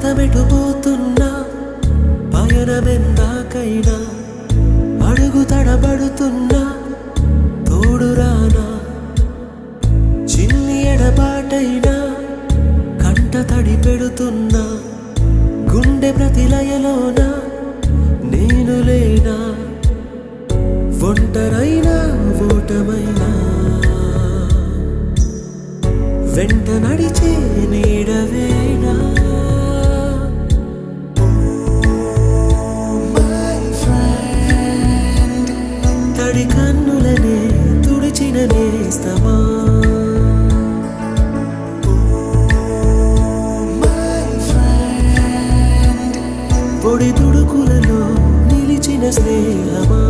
పదమెటుపోతున్నా పయనమెందాకైనా అడుగు తడబడుతున్నా తోడురానా చిన్ని ఎడబాటైనా కంట తడి పెడుతున్నా గుండె ప్రతిలయలోన నేను లేనా ఒంటరైనా ఓటమైనా వెంట నడిచే నీడవేనా తడి కన్నులనే తుడిచిన నేస్తమా పొడి తుడుకులలో నిలిచిన స్నేహమా